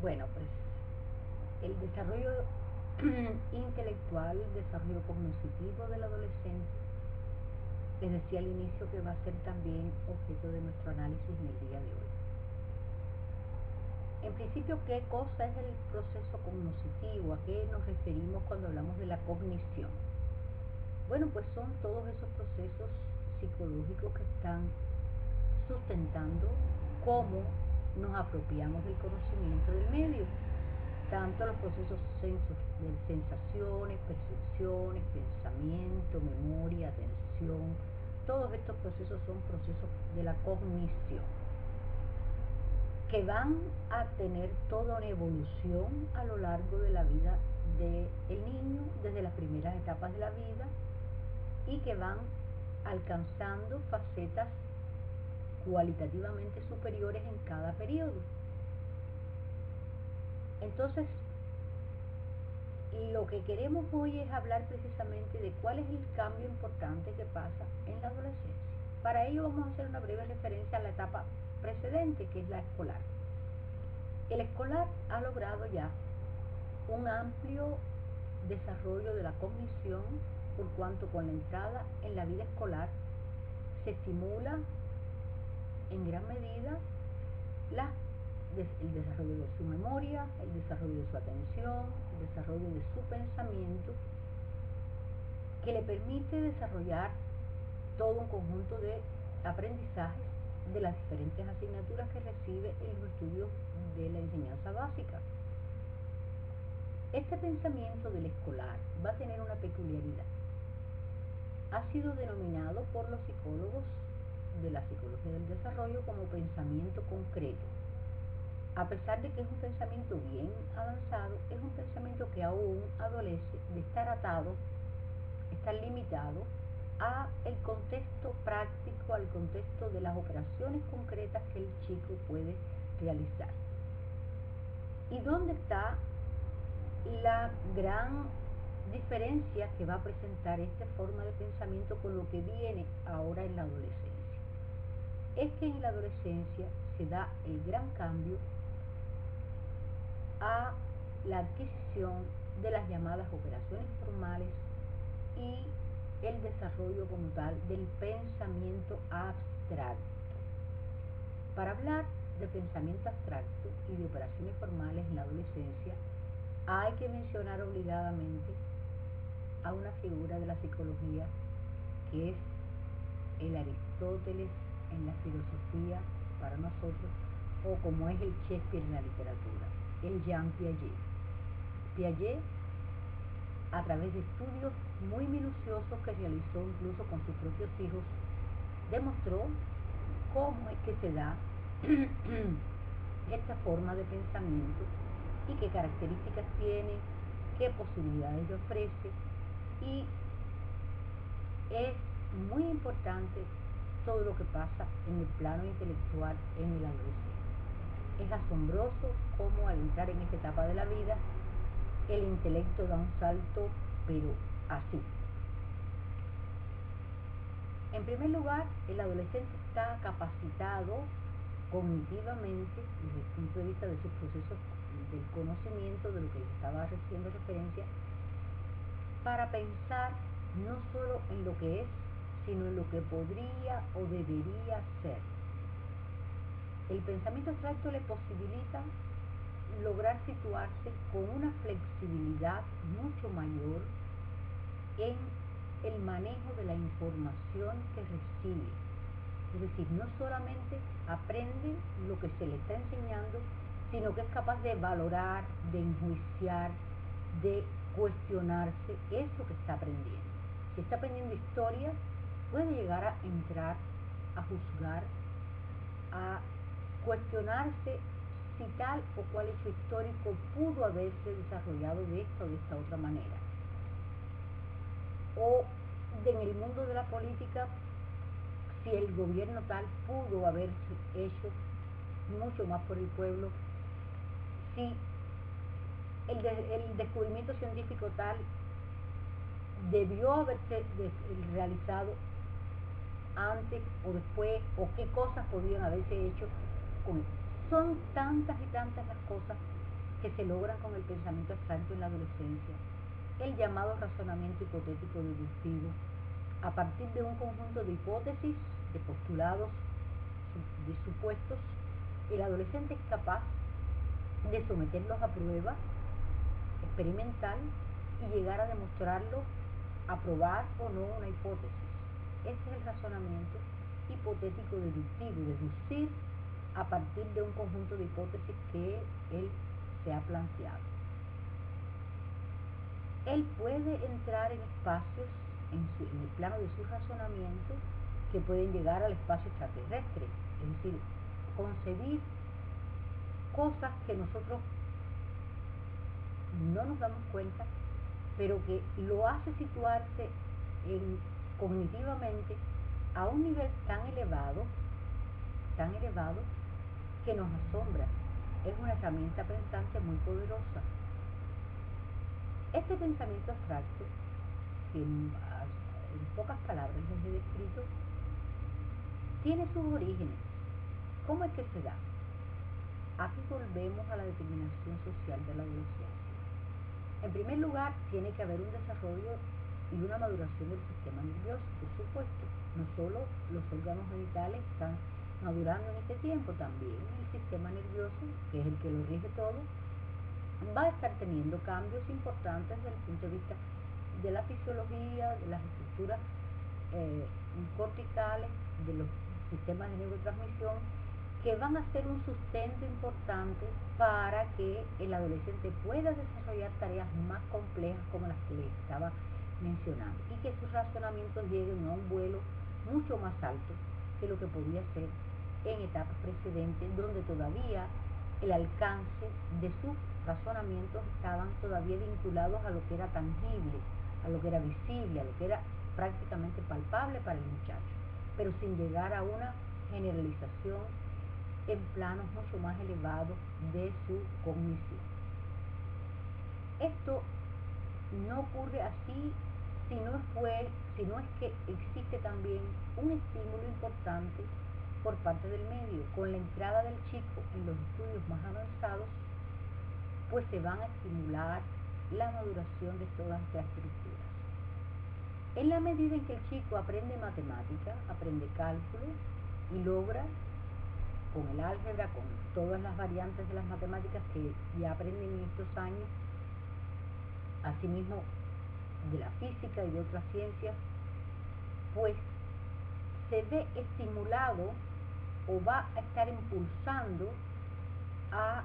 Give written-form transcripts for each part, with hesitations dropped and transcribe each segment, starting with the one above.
Bueno, pues el desarrollo intelectual, el desarrollo cognitivo del adolescente, les decía al inicio que va a ser también objeto de nuestro análisis en el día de hoy. En principio, ¿qué cosa es el proceso cognitivo? ¿A qué nos referimos cuando hablamos de la cognición? Bueno, pues son todos esos procesos psicológicos que están sustentando cómo nos apropiamos del conocimiento del medio, tanto los procesos de sensaciones, percepciones, pensamiento, memoria, atención. Todos estos procesos son procesos de la cognición, que van a tener toda una evolución a lo largo de la vida del niño, desde las primeras etapas de la vida, y que van alcanzando facetas cualitativamente superiores en cada periodo. Entonces, lo que queremos hoy es hablar precisamente de cuál es el cambio importante que pasa en la adolescencia. Para ello vamos a hacer una breve referencia a la etapa precedente, que es la escolar. El escolar ha logrado ya un amplio desarrollo de la cognición, por cuanto con la entrada en la vida escolar se estimula en gran medida el desarrollo de su memoria, el desarrollo de su atención, el desarrollo de su pensamiento, que le permite desarrollar todo un conjunto de aprendizajes de las diferentes asignaturas que recibe en los estudios de la enseñanza básica. Este pensamiento del escolar va a tener una peculiaridad. Ha sido denominado por los psicólogos de la psicología del desarrollo como pensamiento concreto. A pesar de que es un pensamiento bien avanzado, es un pensamiento que aún adolece de estar atado, estar limitado a el contexto práctico, al contexto de las operaciones concretas que el chico puede realizar. ¿Y dónde está la gran diferencia que va a presentar esta forma de pensamiento con lo que viene ahora en la adolescencia? Es que en la adolescencia se da el gran cambio a la adquisición de las llamadas operaciones formales y el desarrollo como tal del pensamiento abstracto. Para hablar de pensamiento abstracto y de operaciones formales en la adolescencia, hay que mencionar obligadamente a una figura de la psicología que es el Aristóteles en la filosofía para nosotros, o como es el Shakespeare en la literatura, el Jean Piaget. Piaget, a través de estudios muy minuciosos que realizó incluso con sus propios hijos, demostró cómo es que se da esta forma de pensamiento y qué características tiene, qué posibilidades le ofrece, y es muy importante todo lo que pasa en el plano intelectual en el adolescente. Es asombroso cómo al entrar en esta etapa de la vida el intelecto da un salto, pero así. En primer lugar, el adolescente está capacitado cognitivamente, desde el punto de vista de sus procesos del conocimiento, de lo que estaba haciendo referencia, para pensar no solo en lo que es, sino en lo que podría o debería ser. El pensamiento abstracto le posibilita lograr situarse con una flexibilidad mucho mayor en el manejo de la información que recibe. Es decir, no solamente aprende lo que se le está enseñando, sino que es capaz de valorar, de enjuiciar, de cuestionarse eso que está aprendiendo. Si está aprendiendo historia, puede llegar a entrar a juzgar, a cuestionarse si tal o cual hecho histórico pudo haberse desarrollado de esta o de esta otra manera. O en el mundo de la política, si el gobierno tal pudo haberse hecho mucho más por el pueblo, si el descubrimiento científico tal debió haberse realizado antes o después, o qué cosas podían haberse hecho con él. Son tantas y tantas las cosas que se logran con el pensamiento abstracto en la adolescencia, el llamado razonamiento hipotético deductivo, a partir de un conjunto de hipótesis, de postulados, de supuestos, el adolescente es capaz de someterlos a prueba experimental y llegar a demostrarlo, aprobar o no una hipótesis. Ese es el razonamiento hipotético deductivo, deducir a partir de un conjunto de hipótesis que él se ha planteado. Él puede entrar en espacios en el plano de su razonamiento que pueden llegar al espacio extraterrestre, es decir, concebir cosas que nosotros no nos damos cuenta, pero que lo hace situarse cognitivamente a un nivel tan elevado que nos asombra. Es una herramienta pensante muy poderosa. Este pensamiento abstracto, que en pocas palabras les he descrito, tiene sus orígenes. ¿Cómo es que se da? Aquí volvemos a la determinación social de la adolescencia. En primer lugar, tiene que haber un desarrollo y una maduración del sistema nervioso, por supuesto. No solo los órganos genitales están madurando en este tiempo, también el sistema nervioso, que es el que lo rige todo, va a estar teniendo cambios importantes desde el punto de vista de la fisiología, de las estructuras corticales, de los sistemas de neurotransmisión, que van a ser un sustento importante para que el adolescente pueda desarrollar tareas más complejas como las que le estaba mencionando y que sus razonamientos lleguen a un vuelo mucho más alto que lo que podía ser en etapas precedentes, donde todavía el alcance de sus razonamientos estaban todavía vinculados a lo que era tangible, a lo que era visible, a lo que era prácticamente palpable para el muchacho, pero sin llegar a una generalización en planos mucho más elevados de su cognición. Esto no ocurre así si no es que existe también un estímulo importante por parte del medio. Con la entrada del chico en los estudios más avanzados, pues se van a estimular la maduración de todas estas estructuras. En la medida en que el chico aprende matemática, aprende cálculo y logra con el álgebra, con todas las variantes de las matemáticas que ya aprenden en estos años, asimismo de la física y de otras ciencias, pues se ve estimulado o va a estar impulsando a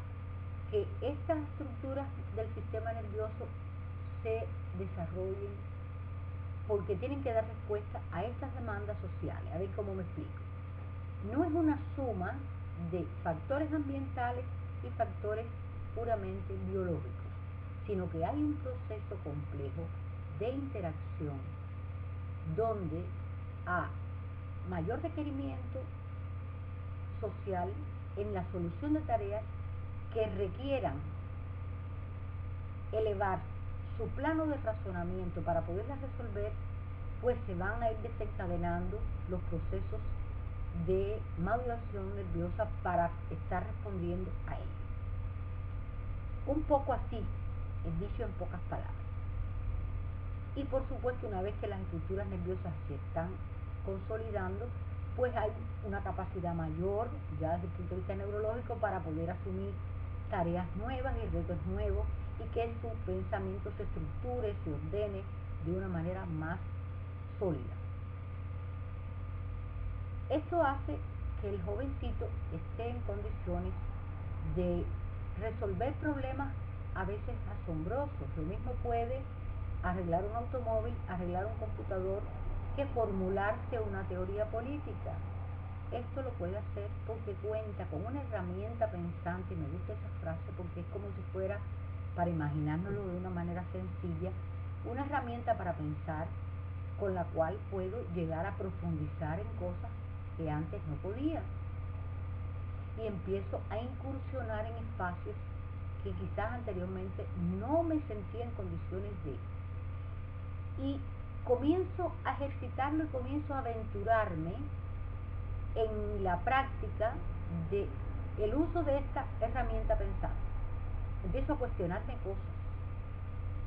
que estas estructuras del sistema nervioso se desarrollen, porque tienen que dar respuesta a estas demandas sociales. A ver cómo me explico. No es una suma de factores ambientales y factores puramente biológicos, sino que hay un proceso complejo de interacción donde a mayor requerimiento social en la solución de tareas que requieran elevar su plano de razonamiento para poderlas resolver, pues se van a ir desencadenando los procesos de maduración nerviosa para estar respondiendo a ello. Un poco así, es dicho en pocas palabras. Y por supuesto, una vez que las estructuras nerviosas se están consolidando, pues hay una capacidad mayor, ya desde el punto de vista neurológico, para poder asumir tareas nuevas y retos nuevos, y que su pensamiento se estructure, se ordene de una manera más sólida. Esto hace que el jovencito esté en condiciones de resolver problemas a veces asombrosos. Lo mismo puede arreglar un automóvil, arreglar un computador, que formularse una teoría política. Esto lo puede hacer porque cuenta con una herramienta pensante, y me gusta esa frase porque es como si fuera, para imaginárnoslo de una manera sencilla, una herramienta para pensar con la cual puedo llegar a profundizar en cosas que antes no podía. Y empiezo a incursionar en espacios que quizás anteriormente no me sentía en condiciones de. Y comienzo a ejercitarlo y comienzo a aventurarme en la práctica de el uso de esta herramienta pensante. empiezo a cuestionarme cosas.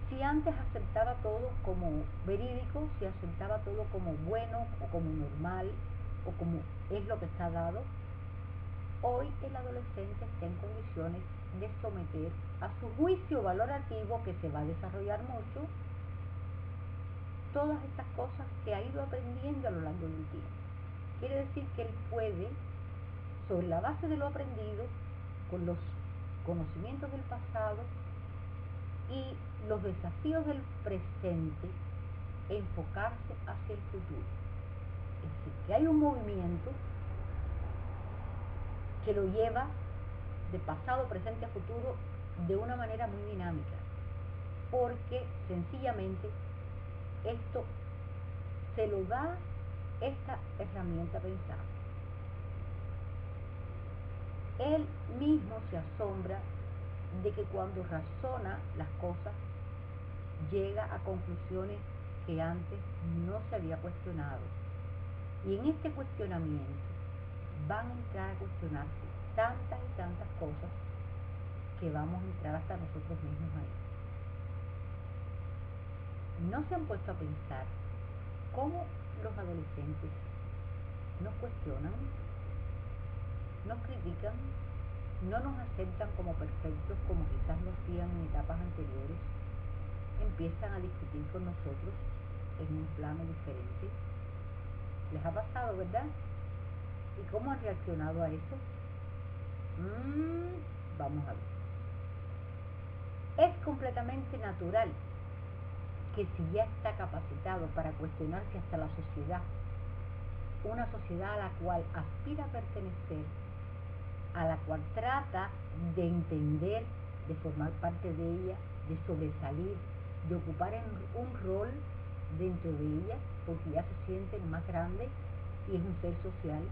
Si antes aceptaba todo como verídico, si aceptaba todo como bueno o como normal o como es lo que está dado, hoy el adolescente está en condiciones de someter a su juicio valorativo, que se va a desarrollar mucho, todas estas cosas que ha ido aprendiendo a lo largo del tiempo. Quiere decir que él puede, sobre la base de lo aprendido, con los conocimientos del pasado y los desafíos del presente, enfocarse hacia el futuro. Es decir, que hay un movimiento que lo lleva de pasado, presente a futuro de una manera muy dinámica, porque sencillamente esto se lo da esta herramienta pensar. Él mismo se asombra de que cuando razona las cosas llega a conclusiones que antes no se había cuestionado. Y en este cuestionamiento van a entrar a cuestionarse tantas y tantas cosas que vamos a entrar hasta nosotros mismos ahí. ¿No se han puesto a pensar cómo los adolescentes nos cuestionan, nos critican, no nos aceptan como perfectos como quizás lo hacían en etapas anteriores? Empiezan a discutir con nosotros en un plano diferente. ¿Les ha pasado, verdad? ¿Y cómo han reaccionado a eso? Vamos a ver. Es completamente natural que si ya está capacitado para cuestionarse hasta la sociedad, una sociedad a la cual aspira a pertenecer, a la cual trata de entender, de formar parte de ella, de sobresalir, de ocupar un rol dentro de ella, porque ya se sienten más grandes y es un ser social,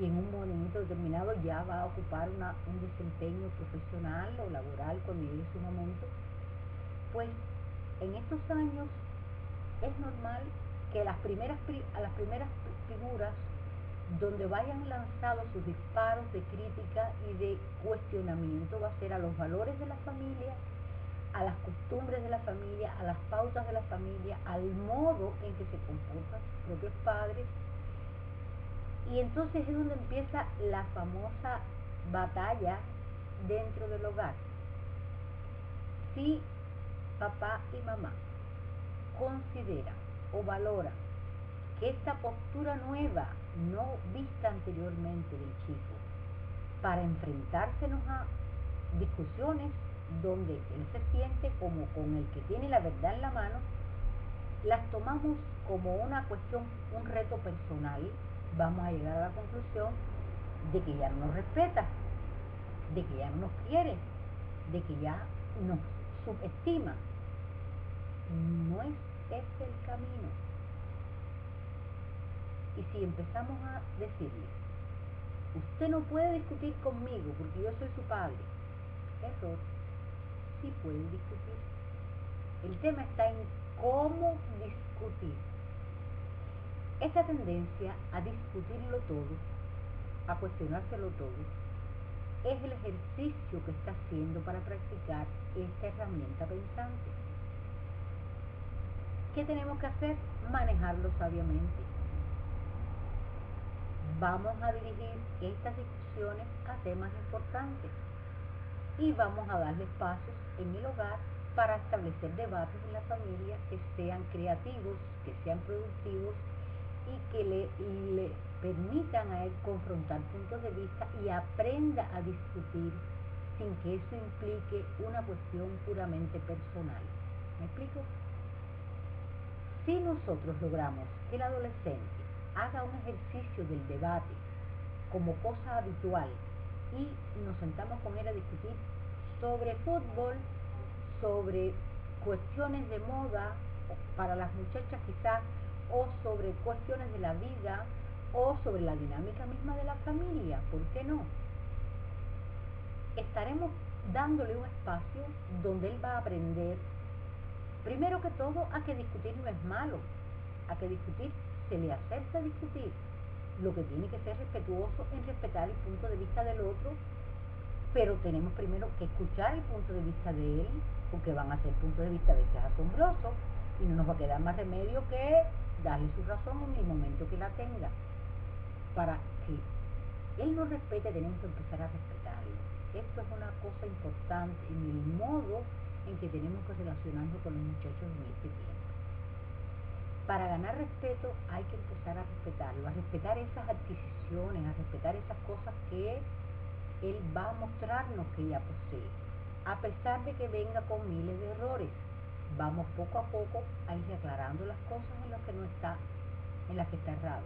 y en un momento determinado ya va a ocupar un desempeño profesional o laboral cuando llegue su momento. Pues en estos años es normal que a las primeras figuras donde vayan lanzados sus disparos de crítica y de cuestionamiento va a ser a los valores de la familia, a las costumbres de la familia, a las pautas de la familia, al modo en que se comportan sus propios padres. Y entonces es donde empieza la famosa batalla dentro del hogar. Si papá y mamá consideran o valoran que esta postura nueva, no vista anteriormente del chico, para enfrentársenos a discusiones donde él se siente como con el que tiene la verdad en la mano, las tomamos como una cuestión, un reto personal, vamos a llegar a la conclusión de que ya no nos respeta, de que ya no nos quiere, de que ya nos subestima. No es ese el camino. Y si empezamos a decirle, usted no puede discutir conmigo porque yo soy su padre, error. Sí puede discutir. El tema está en cómo discutir. Esta tendencia a discutirlo todo, a cuestionárselo todo, es el ejercicio que está haciendo para practicar esta herramienta pensante. ¿Qué tenemos que hacer? Manejarlo sabiamente. Vamos a dirigir estas discusiones a temas importantes y vamos a darle espacios en el hogar para establecer debates en la familia que sean creativos, que sean productivos y que le permitan a él confrontar puntos de vista y aprenda a discutir sin que eso implique una cuestión puramente personal. ¿Me explico? Si nosotros logramos que el adolescente haga un ejercicio del debate como cosa habitual y nos sentamos con él a discutir sobre fútbol, sobre cuestiones de moda para las muchachas quizás, o sobre cuestiones de la vida, o sobre la dinámica misma de la familia, ¿por qué no? Estaremos dándole un espacio donde él va a aprender, primero que todo, a que discutir no es malo, a que discutir se le acepta discutir. Lo que tiene que ser respetuoso en respetar el punto de vista del otro pero tenemos primero que escuchar el punto de vista de él, porque van a ser puntos de vista a veces asombrosos, y no nos va a quedar más remedio que darle su razón en el momento que la tenga. Para que él nos respete, tenemos que empezar a respetarlo. Esto es una cosa importante en el modo en que tenemos que relacionarnos con los muchachos en este tiempo. Para ganar respeto hay que empezar a respetarlo, a respetar esas adquisiciones, a respetar esas cosas que él va a mostrarnos que ella posee, a pesar de que venga con miles de errores. Vamos poco a poco a ir aclarando las cosas en las que está errado.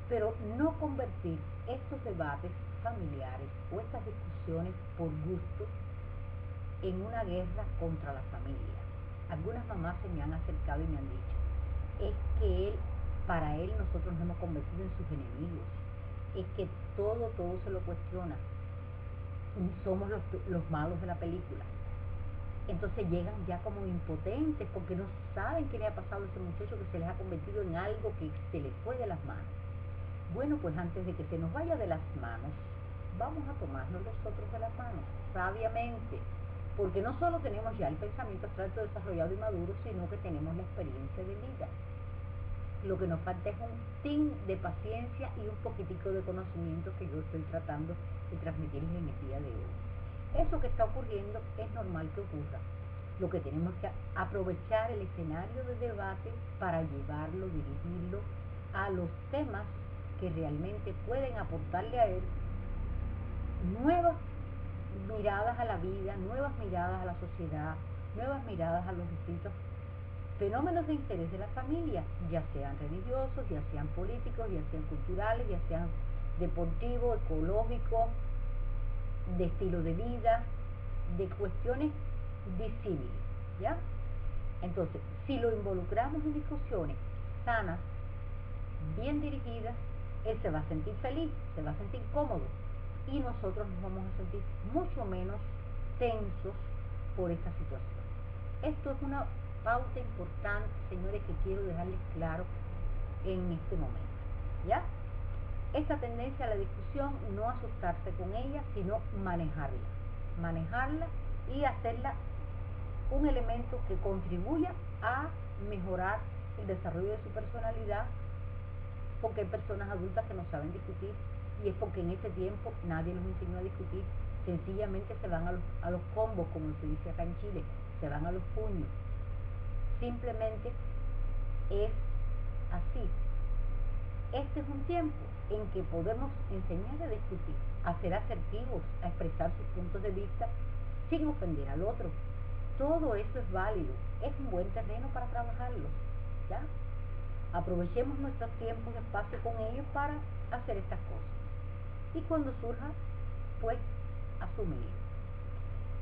Pero no convertir estos debates familiares o estas discusiones por gusto en una guerra contra la familia. Algunas mamás se me han acercado y me han dicho, es que para él nosotros nos hemos convertido en sus enemigos, es que todo se lo cuestiona, somos los malos de la película. Entonces llegan ya como impotentes porque no saben qué le ha pasado a ese muchacho que se les ha convertido en algo que se le fue de las manos. Bueno, pues antes de que se nos vaya de las manos, vamos a tomarnos nosotros de las manos, sabiamente, porque no solo tenemos ya el pensamiento abstracto desarrollado y maduro, sino que tenemos la experiencia de vida. Lo que nos falta es un tin de paciencia y un poquitico de conocimiento que yo estoy tratando de transmitirles en el día de hoy. Eso que está ocurriendo es normal que ocurra. Lo que tenemos que aprovechar el escenario de debate para llevarlo, dirigirlo a los temas que realmente pueden aportarle a él nuevas miradas a la vida, nuevas miradas a la sociedad, nuevas miradas a los distintos fenómenos de interés de la familia, ya sean religiosos, ya sean políticos, ya sean culturales, ya sean deportivos, ecológicos, de estilo de vida, de cuestiones visibles, ¿ya? Entonces, si lo involucramos en discusiones sanas, bien dirigidas, él se va a sentir feliz, se va a sentir cómodo, y nosotros nos vamos a sentir mucho menos tensos por esta situación. Esto es una pauta importante, señores, que quiero dejarles claro en este momento, ¿ya? Esta tendencia a la discusión, no asustarse con ella, sino manejarla y hacerla un elemento que contribuya a mejorar el desarrollo de su personalidad, porque hay personas adultas que no saben discutir, y es porque en ese tiempo nadie los enseñó a discutir, sencillamente se van a los combos, como se dice acá en Chile, se van a los puños. Simplemente es así. Este es un tiempo en que podemos enseñar a discutir, a ser asertivos, a expresar sus puntos de vista sin ofender al otro. Todo eso es válido, es un buen terreno para trabajarlo, ¿ya? Aprovechemos nuestros tiempos y espacio con ellos para hacer estas cosas. Y cuando surja, pues, asumirlo.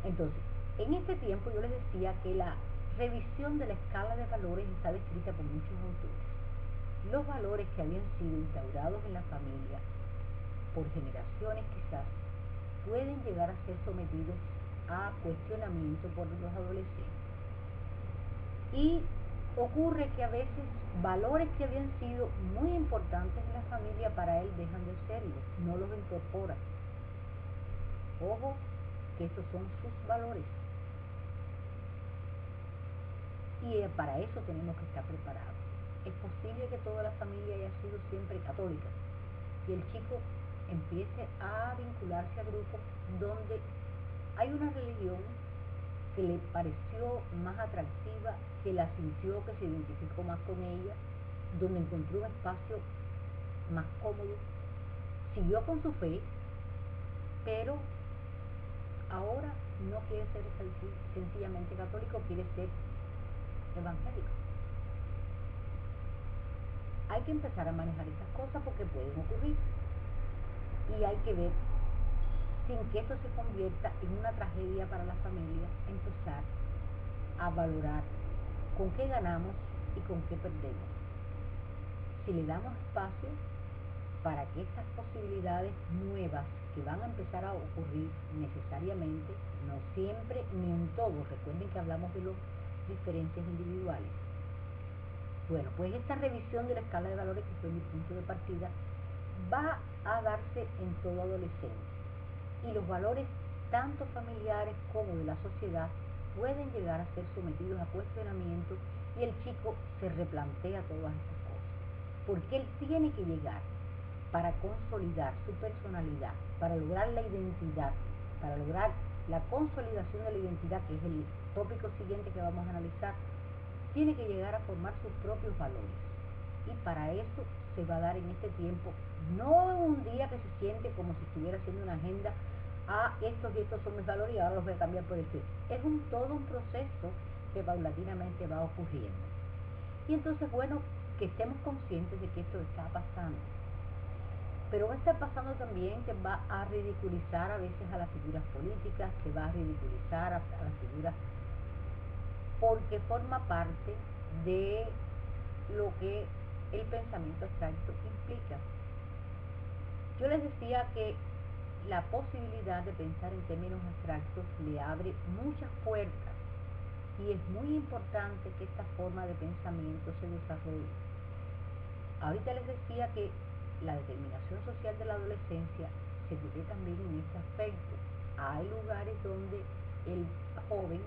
Entonces, en este tiempo yo les decía que la revisión de la escala de valores está descrita por muchos autores. Los valores que habían sido instaurados en la familia por generaciones quizás pueden llegar a ser sometidos a cuestionamiento por los adolescentes. Y ocurre que a veces valores que habían sido muy importantes en la familia para él dejan de serlo, no los incorpora. Ojo, que estos son sus valores. Y para eso tenemos que estar preparados. Es posible que toda la familia haya sido siempre católica y el chico empiece a vincularse a grupos donde hay una religión que le pareció más atractiva, que la sintió, que se identificó más con ella, donde encontró un espacio más cómodo, siguió con su fe, pero ahora no quiere ser sencillamente católico, quiere ser evangélico. Hay que empezar a manejar esas cosas porque pueden ocurrir, y hay que ver, sin que esto se convierta en una tragedia para la familia, empezar a valorar con qué ganamos y con qué perdemos. Si le damos espacio para que estas posibilidades nuevas que van a empezar a ocurrir necesariamente, no siempre ni en todo, recuerden que hablamos de las diferencias individuales. Bueno, pues esta revisión de la escala de valores, que fue mi punto de partida, va a darse en todo adolescente. Y los valores tanto familiares como de la sociedad, pueden llegar a ser sometidos a cuestionamientos y el chico se replantea todas estas cosas. Porque él tiene que llegar para consolidar su personalidad, para lograr la identidad, para lograr la consolidación de la identidad, que es el tópico siguiente que vamos a analizar, tiene que llegar a formar sus propios valores. Y para eso se va a dar en este tiempo, no un día que se siente como si estuviera haciendo una agenda, estos y estos son mis valores y ahora los voy a cambiar por esto. Es todo un proceso que paulatinamente va ocurriendo. Y entonces, bueno, que estemos conscientes de que esto está pasando. Pero va a estar pasando también que va a ridiculizar a veces a las figuras políticas, que va a ridiculizar a las figuras porque forma parte de lo que el pensamiento abstracto implica. Yo les decía que la posibilidad de pensar en términos abstractos le abre muchas puertas y es muy importante que esta forma de pensamiento se desarrolle. Ahorita les decía que la determinación social de la adolescencia se ve también en este aspecto. Hay lugares donde el joven,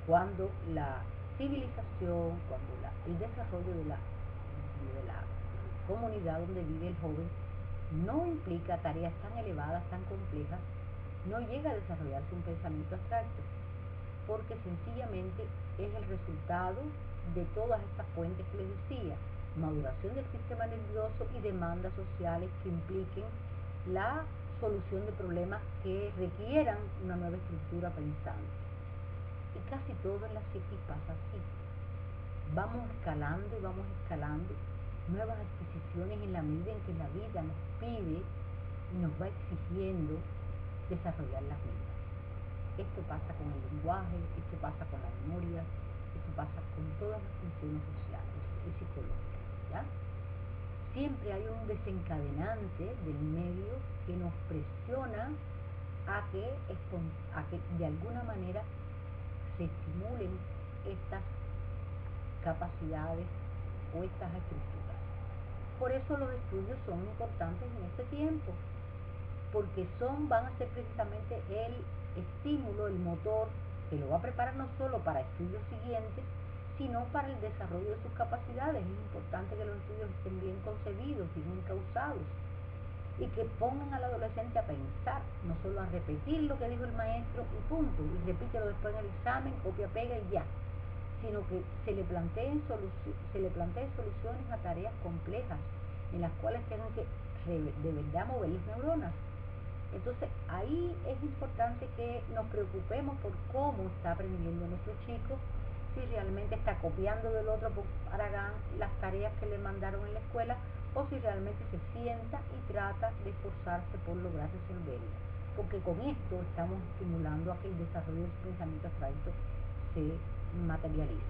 cuando la civilización, cuando el desarrollo de la comunidad donde vive el joven no implica tareas tan elevadas, tan complejas, no llega a desarrollarse un pensamiento abstracto, porque sencillamente es el resultado de todas estas fuentes que les decía, maduración del sistema nervioso y demandas sociales que impliquen la solución de problemas que requieran una nueva estructura pensante. Y casi todo en la psiquis pasa así. Vamos escalando y vamos escalando nuevas adquisiciones en la medida en que la vida nos pide y nos va exigiendo desarrollar las mismas. Esto pasa con el lenguaje, esto pasa con la memoria, esto pasa con todas las funciones sociales y psicológicas, ¿ya? Siempre hay un desencadenante del medio que nos presiona a que de alguna manera se estimulen estas capacidades o estas estructuras. Por eso los estudios son importantes en este tiempo, porque van a ser precisamente el estímulo, el motor, que lo va a preparar no solo para estudios siguientes, sino para el desarrollo de sus capacidades. Es importante que los estudios estén bien concebidos, bien encausados, y que pongan al adolescente a pensar, no solo a repetir lo que dijo el maestro y punto, y repítelo después en el examen, copia, pega y ya, sino que se le planteen soluciones a tareas complejas en las cuales tengan que de verdad mover las neuronas. Entonces ahí es importante que nos preocupemos por cómo está aprendiendo nuestro chico, si realmente está copiando del otro por Aragán las tareas que le mandaron en la escuela o si realmente se sienta y trata de esforzarse por lograr resolverla, porque con esto estamos estimulando a que el desarrollo de su pensamiento abstracto se materialice.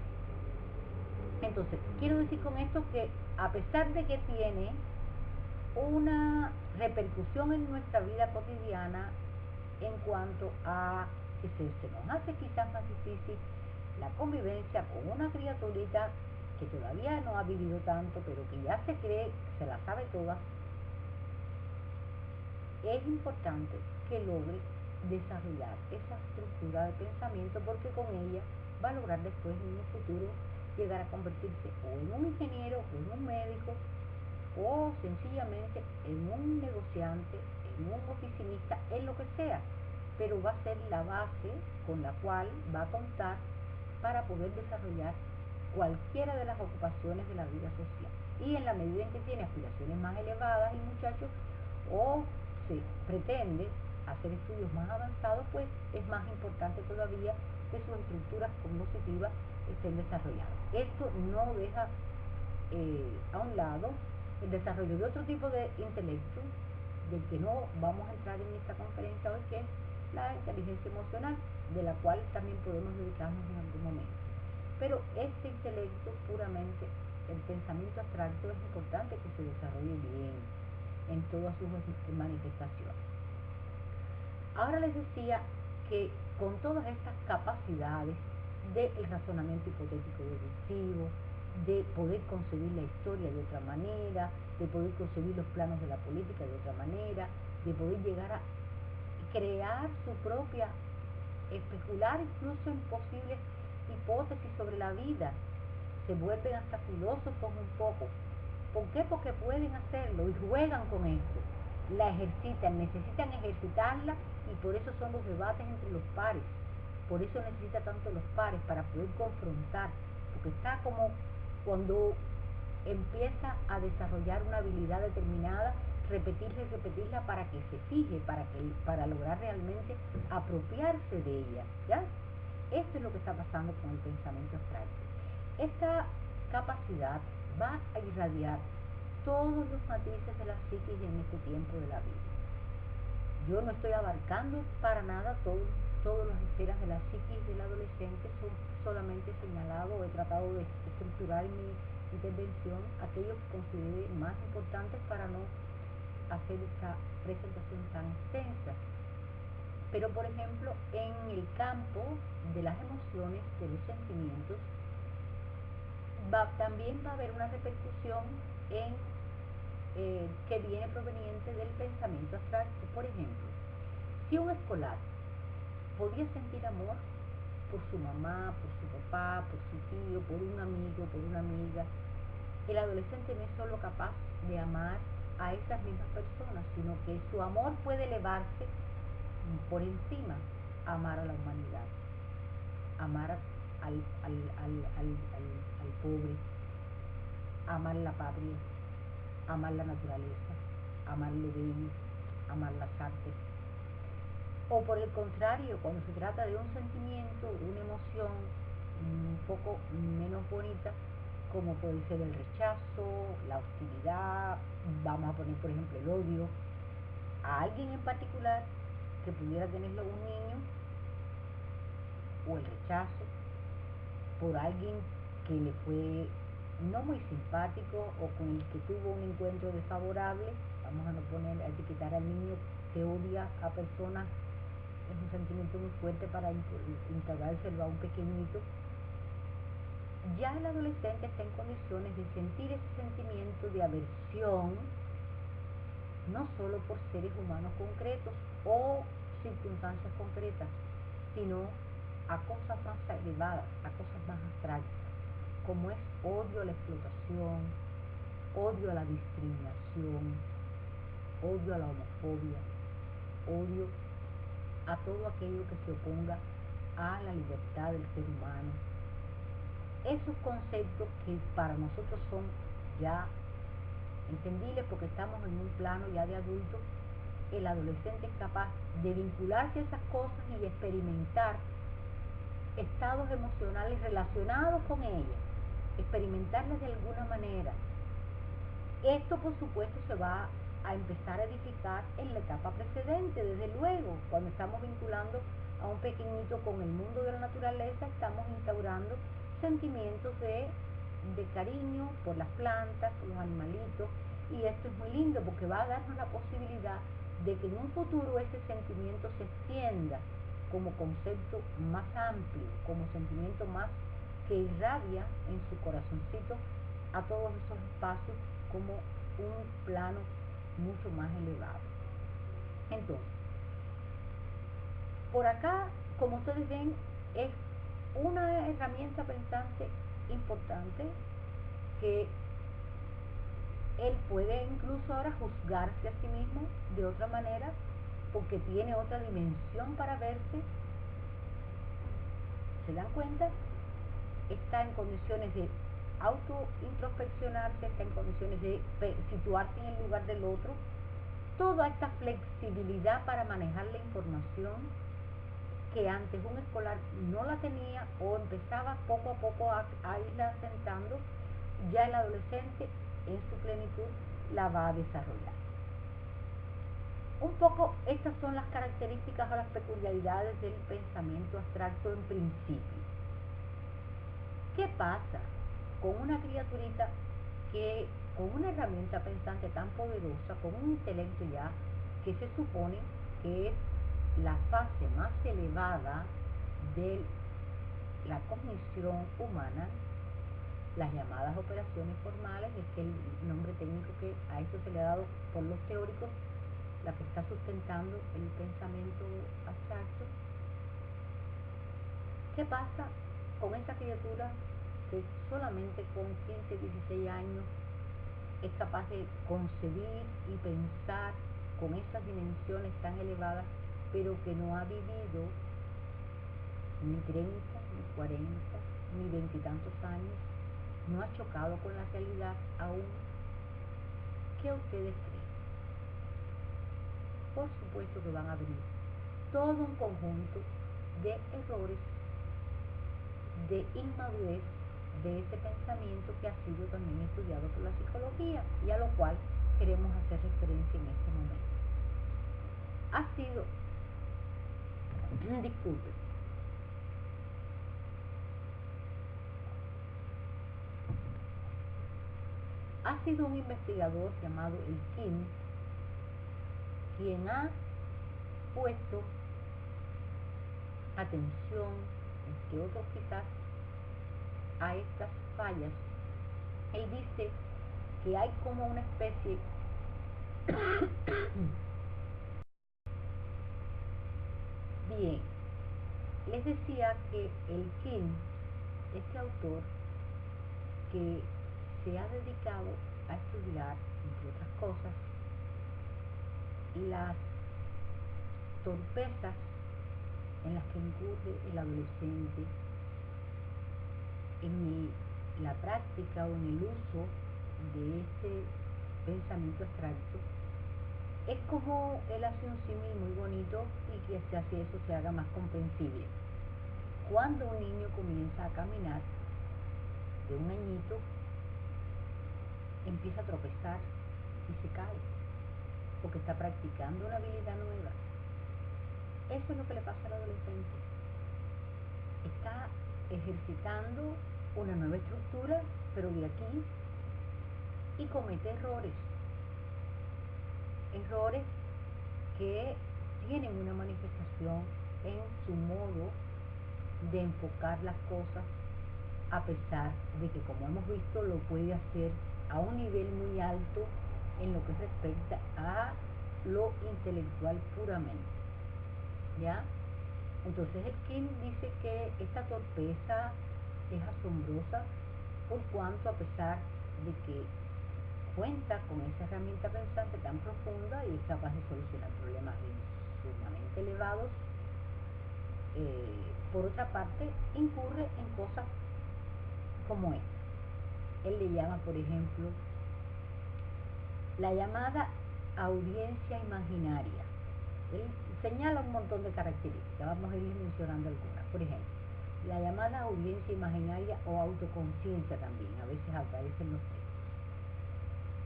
Entonces, quiero decir con esto que a pesar de que tiene una repercusión en nuestra vida cotidiana en cuanto a que se nos hace quizás más difícil la convivencia con una criaturita que todavía no ha vivido tanto, pero que ya se cree, se la sabe toda, es importante que logre desarrollar esa estructura de pensamiento, porque con ella va a lograr después en un futuro llegar a convertirse o en un ingeniero o en un médico o sencillamente en un negociante, en un oficinista, en lo que sea, pero va a ser la base con la cual va a contar para poder desarrollar cualquiera de las ocupaciones de la vida social. Y en la medida en que tiene aspiraciones más elevadas el muchacho o se pretende hacer estudios más avanzados, pues es más importante todavía que sus estructuras cognitivas estén desarrolladas. Esto no deja a un lado el desarrollo de otro tipo de intelecto, del que no vamos a entrar en esta conferencia hoy, que es la inteligencia emocional, de la cual también podemos dedicarnos en algún momento. Pero este intelecto puramente, el pensamiento abstracto, es importante que se desarrolle bien en todas sus manifestaciones. Ahora les decía que con todas estas capacidades del razonamiento hipotético deductivo, de poder concebir la historia de otra manera, de poder concebir los planos de la política de otra manera, de poder llegar a crear su propia, especular incluso en posibles hipótesis sobre la vida, se vuelven hasta filósofos un poco. ¿Por qué? Porque pueden hacerlo y juegan con esto, la ejercitan, necesitan ejercitarla y por eso son los debates entre los pares, por eso necesita tanto los pares para poder confrontar, porque está como cuando empieza a desarrollar una habilidad determinada, repetirla y repetirla para que se fije, para lograr realmente apropiarse de ella, ¿ya? Esto es lo que está pasando con el pensamiento abstracto. Esta capacidad va a irradiar todos los matices de la psiquis en este tiempo de la vida. Yo no estoy abarcando para nada todas las esferas de la psiquis del adolescente, son solamente señalado, he tratado de estructurar mi intervención aquellos que considere más importantes para no hacer esta presentación tan extensa. Pero por ejemplo, en el campo de las emociones, de los sentimientos, también va a haber una repercusión que viene proveniente del pensamiento abstracto. Por ejemplo, si un escolar podía sentir amor por su mamá, por su papá, por su tío, por un amigo, por una amiga, el adolescente no es solo capaz de amar a esas mismas personas, sino que su amor puede elevarse por encima, amar a la humanidad, amar al pobre, amar la patria, amar la naturaleza, amar lo bello, amar las artes. O por el contrario, cuando se trata de un sentimiento, una emoción un poco menos bonita, como puede ser el rechazo, la hostilidad, vamos a poner por ejemplo el odio a alguien en particular que pudiera tenerlo un niño, o el rechazo por alguien que le fue no muy simpático o con el que tuvo un encuentro desfavorable. Vamos a no poner, a etiquetar al niño que odia a personas, es un sentimiento muy fuerte para integrárselo a un pequeñito. Ya el adolescente está en condiciones de sentir ese sentimiento de aversión, no solo por seres humanos concretos o circunstancias concretas, sino a cosas más elevadas, a cosas más abstractas, como es odio a la explotación, odio a la discriminación, odio a la homofobia, odio a todo aquello que se oponga a la libertad del ser humano. Esos conceptos que para nosotros son ya entendibles porque estamos en un plano ya de adultos, el adolescente es capaz de vincularse a esas cosas y de experimentar estados emocionales relacionados con ellas, experimentarlas de alguna manera. Esto por supuesto se va a empezar a edificar en la etapa precedente, desde luego, cuando estamos vinculando a un pequeñito con el mundo de la naturaleza, estamos instaurando sentimientos de cariño por las plantas, por los animalitos, y esto es muy lindo porque va a darnos la posibilidad de que en un futuro ese sentimiento se extienda como concepto más amplio, como sentimiento más que irradia en su corazoncito a todos esos espacios como un plano mucho más elevado. Entonces, por acá, como ustedes ven, es una herramienta pensante importante que él puede incluso ahora juzgarse a sí mismo de otra manera porque tiene otra dimensión para verse. ¿Se dan cuenta? Está en condiciones de autointrospeccionarse, está en condiciones de situarse en el lugar del otro. Toda esta flexibilidad para manejar la información que antes un escolar no la tenía o empezaba poco a poco a irla asentando, ya el adolescente en su plenitud la va a desarrollar. Un poco estas son las características o las peculiaridades del pensamiento abstracto en principio. ¿Qué pasa con una criaturita que con una herramienta pensante tan poderosa, con un intelecto ya que se supone que es la fase más elevada de la cognición humana, las llamadas operaciones formales, es el nombre técnico que a esto se le ha dado por los teóricos, la que está sustentando el pensamiento abstracto. ¿Qué pasa con esa criatura que solamente con 15, 16 años es capaz de concebir y pensar con esas dimensiones tan elevadas, pero que no ha vivido ni 30, ni 40, ni veintitantos años, no ha chocado con la realidad aún? ¿Qué ustedes creen? Por supuesto que van a venir todo un conjunto de errores, de inmadurez de ese pensamiento que ha sido también estudiado por la psicología y a lo cual queremos hacer referencia en este momento. Ha sido, disculpen, ha sido un investigador llamado Elkin quien ha puesto atención, entre otros quizás, a estas fallas. Él dice que hay como una especie bien, les decía que Elkin, este autor que se ha dedicado a estudiar, entre otras cosas, las torpezas en las que incurre el adolescente en la práctica o en el uso de este pensamiento abstracto. Es como él hace un símil muy bonito y que así eso se haga más comprensible. Cuando un niño comienza a caminar, de un añito, empieza a tropezar y se cae, porque está practicando una habilidad nueva. Eso es lo que le pasa al adolescente. Está ejercitando una nueva estructura, pero de aquí, y comete errores. Errores que tienen una manifestación en su modo de enfocar las cosas, a pesar de que, como hemos visto, lo puede hacer a un nivel muy alto en lo que respecta a lo intelectual puramente. ¿Ya? Entonces el King dice que esta torpeza es asombrosa por cuanto, a pesar de que cuenta con esa herramienta pensante tan profunda y es capaz de solucionar problemas sumamente elevados, por otra parte incurre en cosas como esta. Él le llama, por ejemplo, la llamada audiencia imaginaria. Él señala un montón de características, vamos a ir mencionando algunas. Por ejemplo, la llamada audiencia imaginaria o autoconciencia también, a veces aparecen los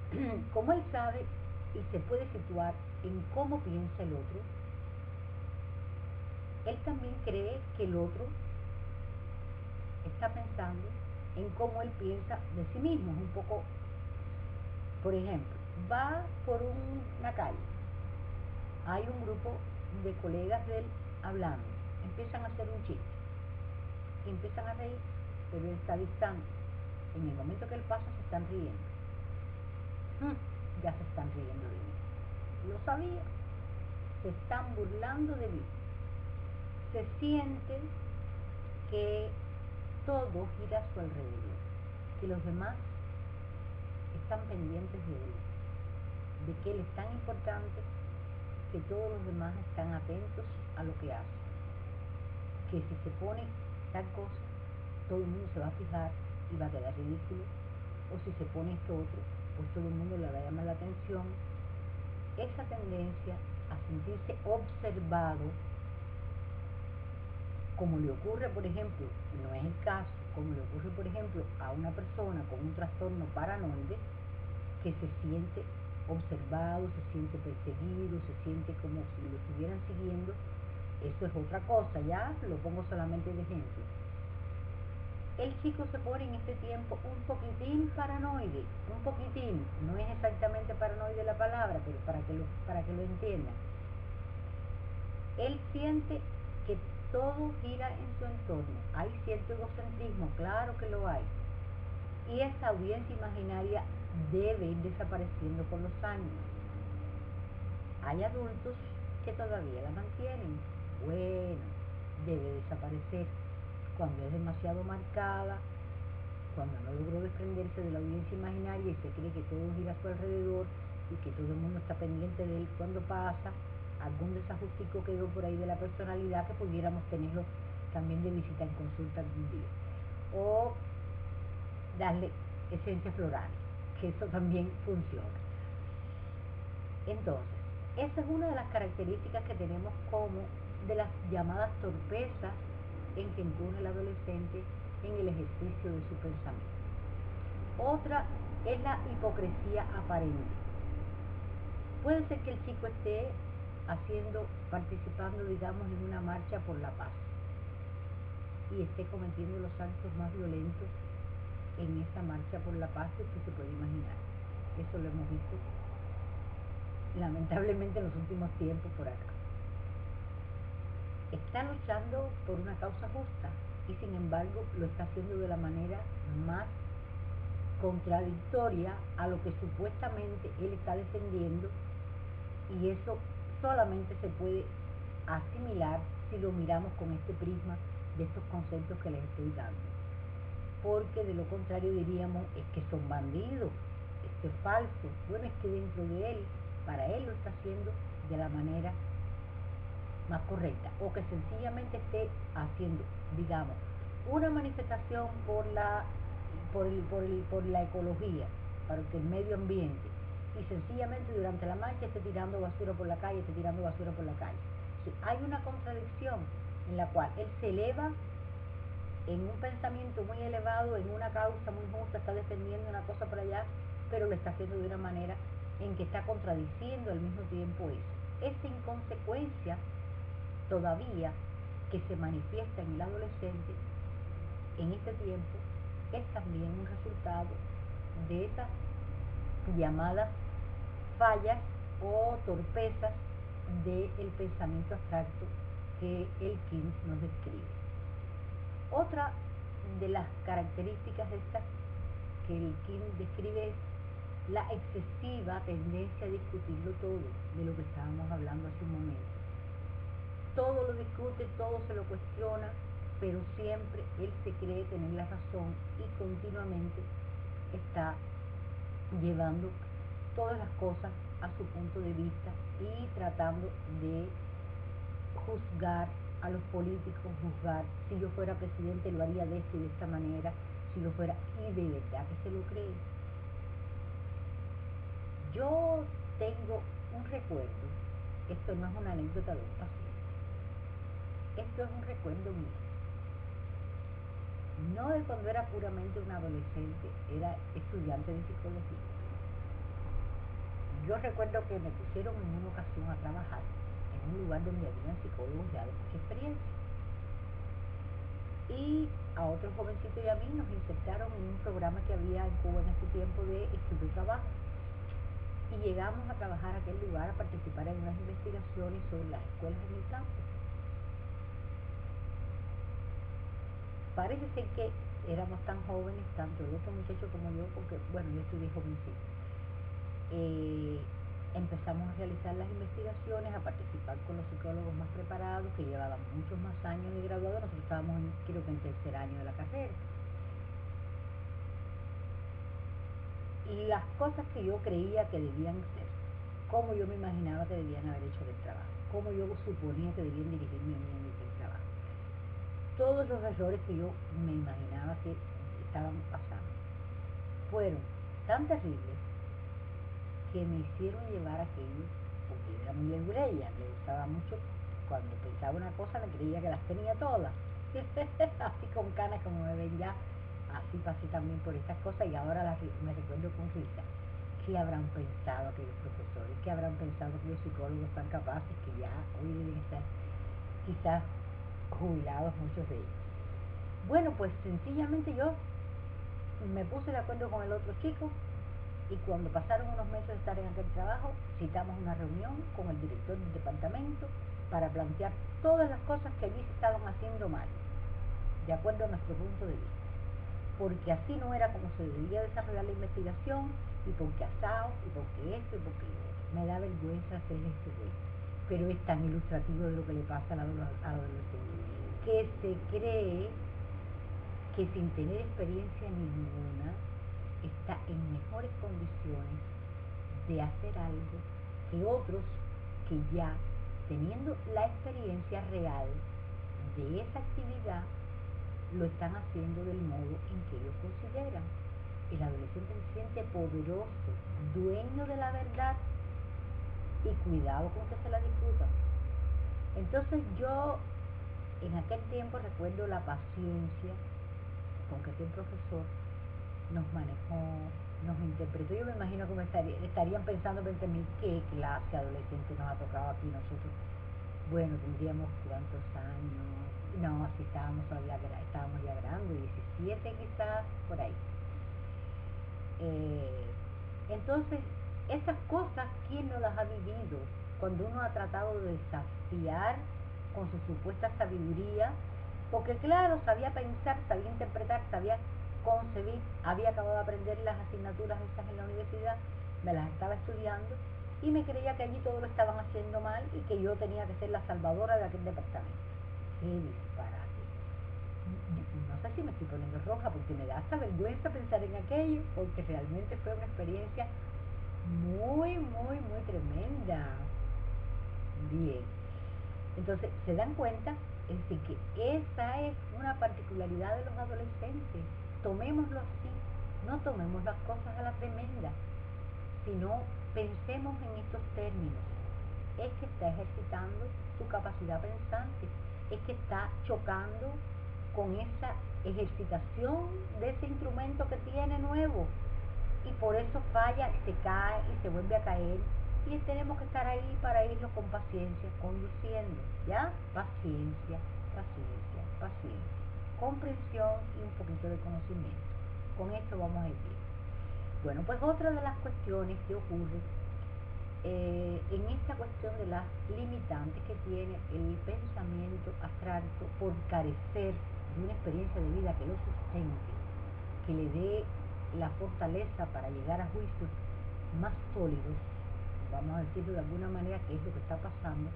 tres. Como él sabe y se puede situar en cómo piensa el otro, él también cree que el otro está pensando en cómo él piensa de sí mismo. Es un poco, por ejemplo, va por una calle, hay un grupo de colegas de él hablando, empiezan a hacer un chiste y empiezan a reír, pero él está dictando. En el momento que él pasa se están riendo. Ya se están riendo de mí. Lo sabía, se están burlando de mí. Se siente que todo gira a su alrededor, que los demás están pendientes de él, de que él es tan importante que todos los demás están atentos a lo que hace, que si se pone tal cosa, todo el mundo se va a fijar y va a quedar ridículo, o si se pone esto otro, pues todo el mundo le va a llamar la atención. Esa tendencia a sentirse observado, como le ocurre, por ejemplo, no es el caso, como le ocurre, por ejemplo, a una persona con un trastorno paranoide, que se siente observado, se siente perseguido, se siente como si lo estuvieran siguiendo. Eso es otra cosa, ya lo pongo solamente de ejemplo. El chico se pone en este tiempo un poquitín paranoide, un poquitín, no es exactamente paranoide la palabra, pero para que lo entiendan. Él siente que todo gira en su entorno, hay cierto egocentrismo, claro que lo hay, y esa audiencia imaginaria debe ir desapareciendo con los años. Hay adultos que todavía la mantienen. Bueno, debe desaparecer. Cuando es demasiado marcada, cuando no logró desprenderse de la audiencia imaginaria y se cree que todo gira a su alrededor y que todo el mundo está pendiente de él cuando pasa, algún desajustico quedó por ahí de la personalidad que pudiéramos tenerlo también de visita en consulta algún día. O darle esencias florales, que eso también funciona. Entonces, esa es una de las características que tenemos como de las llamadas torpezas en que incurre el adolescente en el ejercicio de su pensamiento. Otra es la hipocresía aparente. Puede ser que el chico esté participando, digamos, en una marcha por la paz y esté cometiendo los actos más violentos en esa marcha por la paz que usted se puede imaginar. Eso lo hemos visto lamentablemente en los últimos tiempos por acá. Está luchando por una causa justa y sin embargo lo está haciendo de la manera más contradictoria a lo que supuestamente él está defendiendo, y eso solamente se puede asimilar si lo miramos con este prisma de estos conceptos que les estoy dando, porque de lo contrario diríamos es que son bandidos, esto es falso. Bueno, es que dentro de él, para él lo está haciendo de la manera más correcta, o que sencillamente esté haciendo, digamos, una manifestación por la ecología, para que el medio ambiente, y sencillamente durante la marcha esté tirando basura por la calle, Sí, hay una contradicción en la cual él se eleva en un pensamiento muy elevado, en una causa muy justa, está defendiendo una cosa por allá, pero lo está haciendo de una manera en que está contradiciendo al mismo tiempo eso. Esa inconsecuencia todavía que se manifiesta en el adolescente en este tiempo es también un resultado de esas llamadas fallas o torpezas del pensamiento abstracto que el King nos describe. Otra de las características estas que el King describe es la excesiva tendencia a discutirlo todo, de lo que estábamos hablando hace un momento. Todo lo discute, todo se lo cuestiona, pero siempre él se cree tener la razón y continuamente está llevando todas las cosas a su punto de vista y tratando de juzgar a los políticos, juzgar, si yo fuera presidente lo haría de esta y de esta manera, si lo fuera, y de verdad que se lo cree. Yo tengo un recuerdo, esto no es una anécdota de un paciente, esto es un recuerdo mío, no de cuando era puramente un adolescente, era estudiante de psicología. Yo recuerdo que me pusieron en una ocasión a trabajar en un lugar donde habían psicólogos ya de mucha experiencia, y a otro jovencito y a mí nos insertaron en un programa que había en Cuba en ese tiempo de estudio y trabajo, y llegamos a trabajar a aquel lugar, a participar en unas investigaciones sobre las escuelas en el campo. Parece ser que éramos tan jóvenes, tanto el otro muchacho como yo, porque bueno, yo estudié jovencito. Empezamos a realizar las investigaciones, a participar con los psicólogos más preparados, que llevaban muchos más años de graduado. Nosotros estábamos creo que en tercer año de la carrera. Y las cosas que yo creía que debían ser, cómo yo me imaginaba que debían haber hecho del trabajo, cómo yo suponía que debían dirigirme a mí en el trabajo. Todos los errores que yo me imaginaba que estaban pasando fueron tan terribles que me hicieron llevar aquello, porque yo era muy leguleya, le gustaba mucho, cuando pensaba una cosa me creía que las tenía todas, así con canas como me ven ya, así pasé también por estas cosas y ahora me recuerdo con risa. ¿Qué habrán pensado aquellos profesores? ¿Qué habrán pensado aquellos psicólogos tan capaces que ya hoy deben estar quizás jubilados muchos de ellos? Bueno, pues sencillamente yo me puse de acuerdo con el otro chico, y cuando pasaron unos meses de estar en aquel trabajo, citamos una reunión con el director del departamento para plantear todas las cosas que allí se estaban haciendo mal, de acuerdo a nuestro punto de vista, porque así no era como se debía desarrollar la investigación, y porque asado, y porque esto, y porque lo otro. Me da vergüenza hacerle este juego, pero es tan ilustrativo de lo que le pasa al adolescente, que se cree que sin tener experiencia ninguna está en mejores condiciones de hacer algo que otros que ya teniendo la experiencia real de esa actividad lo están haciendo del modo en que ellos consideran. El adolescente se siente poderoso, dueño de la verdad, y cuidado con que se la discutan. Entonces yo en aquel tiempo recuerdo la paciencia con que aquel profesor nos manejó, nos interpretó. Yo me imagino que estarían pensando en mí, ¿qué clase adolescente nos ha tocado aquí nosotros? Bueno, tendríamos cuántos años, no, si estábamos ya grandes, 17 quizás, por ahí. Entonces, esas cosas, ¿quién no las ha vivido? Cuando uno ha tratado de desafiar con su supuesta sabiduría, porque claro, sabía pensar, sabía interpretar, sabía concebir, había acabado de aprender las asignaturas esas en la universidad, me las estaba estudiando y me creía que allí todo lo estaban haciendo mal y que yo tenía que ser la salvadora de aquel departamento. ¡Qué disparate! No sé si me estoy poniendo roja porque me da hasta vergüenza pensar en aquello, porque realmente fue una experiencia muy, muy, muy tremenda. Bien, entonces se dan cuenta, es decir, que esa es una particularidad de los adolescentes. Tomémoslo así, no tomemos las cosas a la tremenda, sino pensemos en estos términos. Es que está ejercitando su capacidad pensante, es que está chocando con esa ejercitación de ese instrumento que tiene nuevo, y por eso falla, se cae y se vuelve a caer, y tenemos que estar ahí para irlo con paciencia, conduciendo, ¿ya? Paciencia, paciencia, paciencia, comprensión y un poquito de conocimiento. Con esto vamos a ir bien. Bueno, pues otra de las cuestiones que ocurre en esta cuestión de las limitantes que tiene el pensamiento abstracto por carecer de una experiencia de vida que lo sustente, que le dé la fortaleza para llegar a juicios más sólidos, vamos a decirlo de alguna manera, que es lo que está pasando,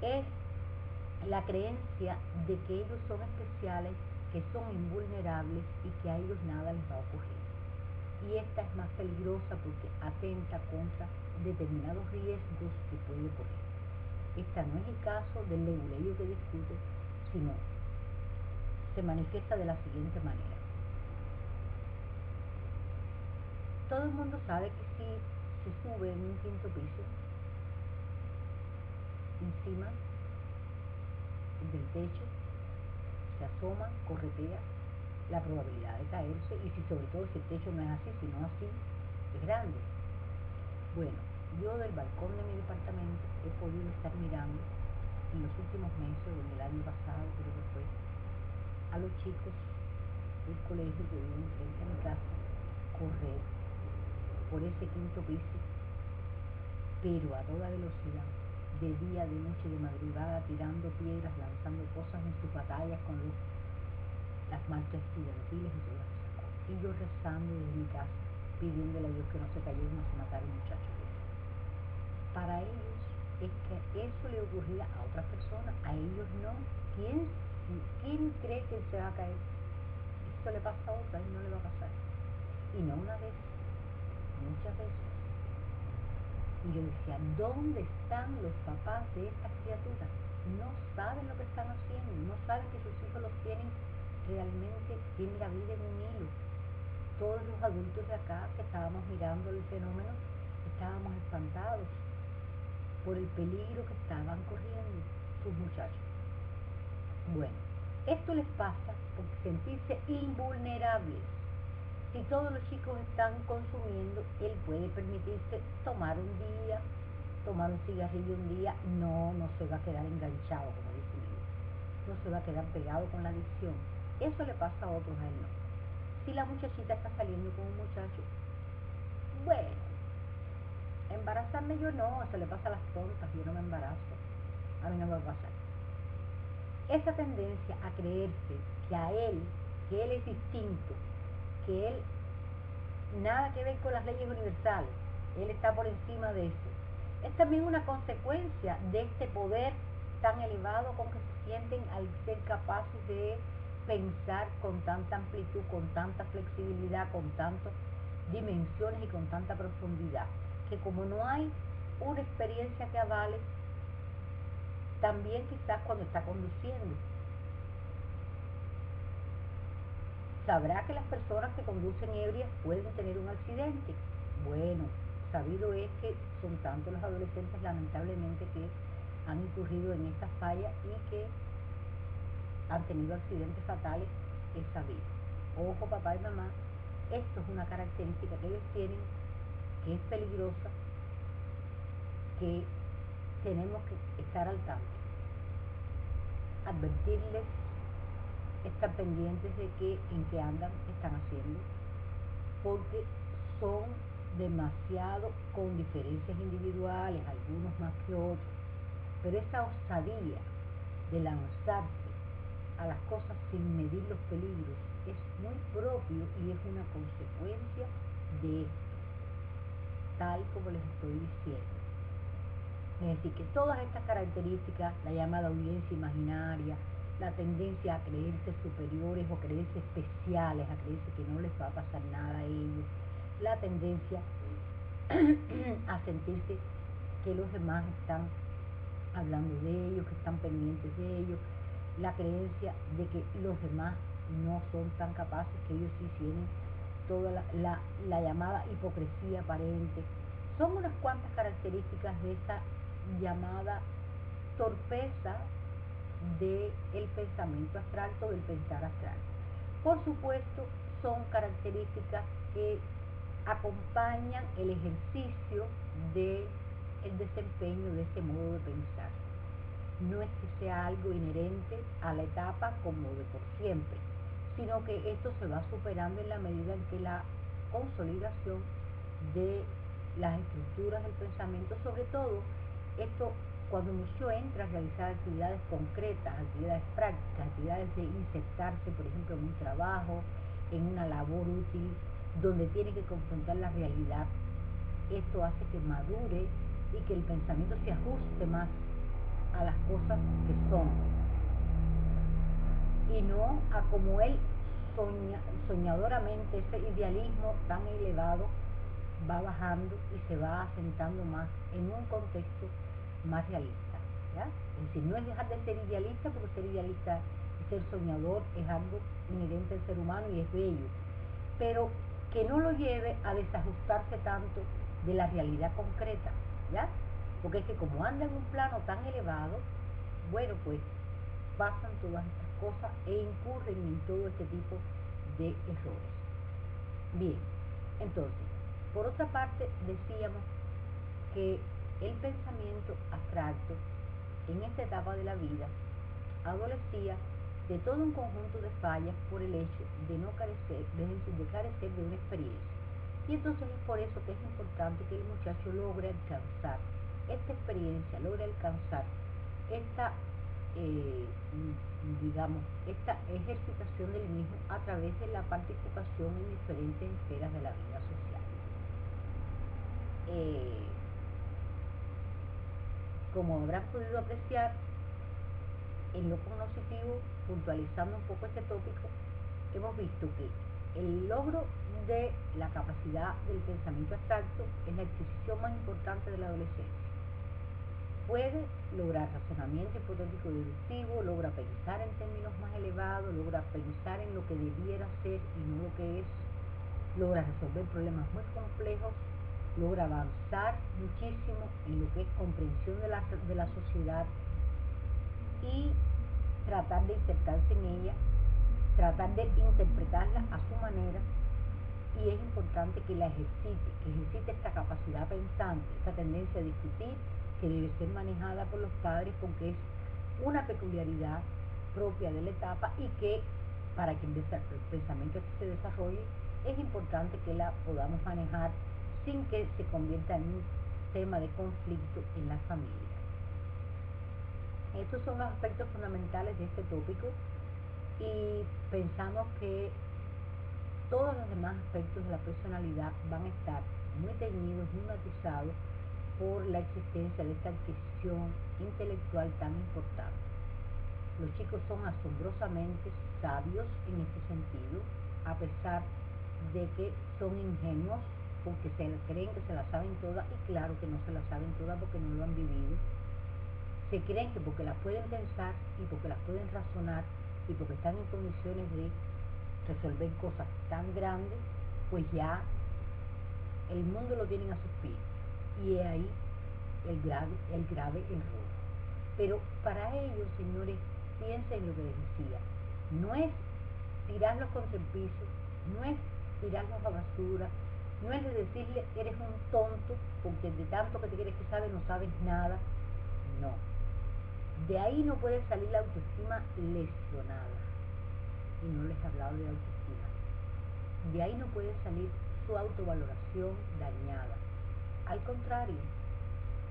es la creencia de que ellos son especiales, que son invulnerables y que a ellos nada les va a ocurrir. Y esta es más peligrosa porque atenta contra determinados riesgos que puede correr. Esta no es el caso del leguleyo que discute, sino se manifiesta de la siguiente manera. Todo el mundo sabe que si se sube en un quinto piso, encima del techo, se asoma, corretea, la probabilidad de caerse, y si sobre todo si el techo no es así, sino así, es grande. Bueno, yo del balcón de mi departamento he podido estar mirando en los últimos meses, o en el año pasado creo que fue, a los chicos del colegio que viven frente a mi casa correr por ese quinto piso, pero a toda velocidad, de día, de noche, de madrugada, tirando piedras, lanzando cosas en sus batallas con las marchas estudiantiles y todas esas cosas. Y yo rezando desde mi casa, pidiéndole a Dios que no se cayera y no se matara un muchacho. Para ellos es que eso le ocurría a otras personas, a ellos no. ¿Quién cree que se va a caer? Esto le pasa a otra, a él no le va a pasar. Y no una vez, muchas veces. Y yo decía, ¿dónde están los papás de estas criaturas? No saben lo que están haciendo, no saben que sus hijos los tienen realmente, tienen la vida en un hilo. Todos los adultos de acá que estábamos mirando el fenómeno, estábamos espantados por el peligro que estaban corriendo sus muchachos. Bueno, esto les pasa por sentirse invulnerables. Si todos los chicos están consumiendo, él puede permitirse tomar un día, tomar un cigarrillo un día, no se va a quedar enganchado, como dicen ellos. No se va a quedar pegado con la adicción. Eso le pasa a otros, a él no. Si la muchachita está saliendo con un muchacho, bueno, embarazarme yo no, eso le pasa a las tontas, yo no me embarazo, a mí no me va a pasar. Esa tendencia a creerse que él es distinto, que él nada que ver con las leyes universales. Él está por encima de eso. Es también una consecuencia de este poder tan elevado con que se sienten al ser capaces de pensar con tanta amplitud, con tanta flexibilidad, con tantas dimensiones y con tanta profundidad, que como no hay una experiencia que avale, también quizás cuando está conduciendo, sabrá que las personas que conducen ebrias pueden tener un accidente. Bueno, sabido es que son tantos los adolescentes lamentablemente que han incurrido en esta falla y que han tenido accidentes fatales, es sabido. Ojo papá y mamá, esto es una característica que ellos tienen, que es peligrosa, que tenemos que estar al tanto. Advertirles, estar pendientes de que en qué andan, qué están haciendo, porque son demasiado con diferencias individuales, algunos más que otros, pero esa osadía de lanzarse a las cosas sin medir los peligros es muy propio y es una consecuencia de esto, tal como les estoy diciendo. Es decir, que todas estas características, la llamada audiencia imaginaria, la tendencia a creerse superiores o creerse especiales, a creerse que no les va a pasar nada a ellos, la tendencia a sentirse que los demás están hablando de ellos, que están pendientes de ellos, la creencia de que los demás no son tan capaces, que ellos sí tienen toda la llamada hipocresía aparente. Son unas cuantas características de esa llamada torpeza del pensamiento abstracto, del pensar abstracto. Por supuesto, son características que acompañan el ejercicio del desempeño de ese modo de pensar. No es que sea algo inherente a la etapa como de por siempre, sino que esto se va superando en la medida en que la consolidación de las estructuras del pensamiento, sobre todo esto cuando el muchacho entra a realizar actividades concretas, actividades prácticas, actividades de insertarse, por ejemplo, en un trabajo, en una labor útil, donde tiene que confrontar la realidad, esto hace que madure y que el pensamiento se ajuste más a las cosas que son, y no a como él soñadoramente, ese idealismo tan elevado va bajando y se va asentando más en un contexto más realista, ¿ya? Es decir, no es dejar de ser idealista, porque ser idealista y ser soñador es algo inherente al ser humano y es bello, pero que no lo lleve a desajustarse tanto de la realidad concreta, ¿ya? Porque es que como anda en un plano tan elevado, bueno, pues pasan todas estas cosas e incurren en todo este tipo de errores. Bien, entonces, por otra parte, decíamos que el pensamiento abstracto en esta etapa de la vida adolecía de todo un conjunto de fallas por el hecho de no carecer, de carecer de una experiencia. Y entonces es por eso que es importante que el muchacho logre alcanzar esta experiencia, logre alcanzar esta, digamos, esta ejercitación del mismo a través de la participación en diferentes esferas de la vida social. Como habrán podido apreciar, en lo cognoscitivo, puntualizando un poco este tópico, hemos visto que el logro de la capacidad del pensamiento abstracto es la adquisición más importante de la adolescencia. Puede lograr razonamiento hipotético deductivo, logra pensar en términos más elevados, logra pensar en lo que debiera ser y no lo que es, logra resolver problemas muy complejos, logra avanzar muchísimo en lo que es comprensión de la sociedad y tratar de insertarse en ella, tratar de interpretarla a su manera, y es importante que la ejercite, que ejercite esta capacidad pensante, esta tendencia a discutir, que debe ser manejada por los padres porque es una peculiaridad propia de la etapa y que para que el pensamiento se desarrolle es importante que la podamos manejar sin que se convierta en un tema de conflicto en la familia. Estos son los aspectos fundamentales de este tópico y pensamos que todos los demás aspectos de la personalidad van a estar muy teñidos, muy matizados por la existencia de esta adquisición intelectual tan importante. Los chicos son asombrosamente sabios en este sentido, a pesar de que son ingenuos porque creen que se la saben todas, y claro que no se la saben todas porque no lo han vivido. Se creen que porque las pueden pensar y porque las pueden razonar y porque están en condiciones de resolver cosas tan grandes, pues ya el mundo lo tienen a sus pies. Y es ahí el grave error. Pero para ellos, señores, piensen en lo que les decía. No es tirarlos contra el piso, no es tirarlos a basura, no es de decirle eres un tonto porque de tanto que te crees que sabes no sabes nada. No. De ahí no puede salir la autoestima lesionada. Y no les he hablado de autoestima. De ahí no puede salir su autovaloración dañada. Al contrario,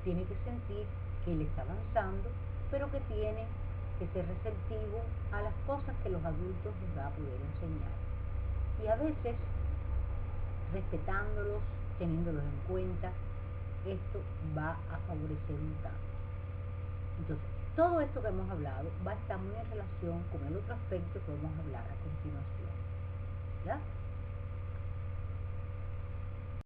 tiene que sentir que él está avanzando, pero que tiene que ser receptivo a las cosas que los adultos les va a poder enseñar. Y a veces, respetándolos, teniéndolos en cuenta, esto va a favorecer un cambio. Entonces, todo esto que hemos hablado va a estar muy en relación con el otro aspecto que vamos a hablar a continuación, ¿ya?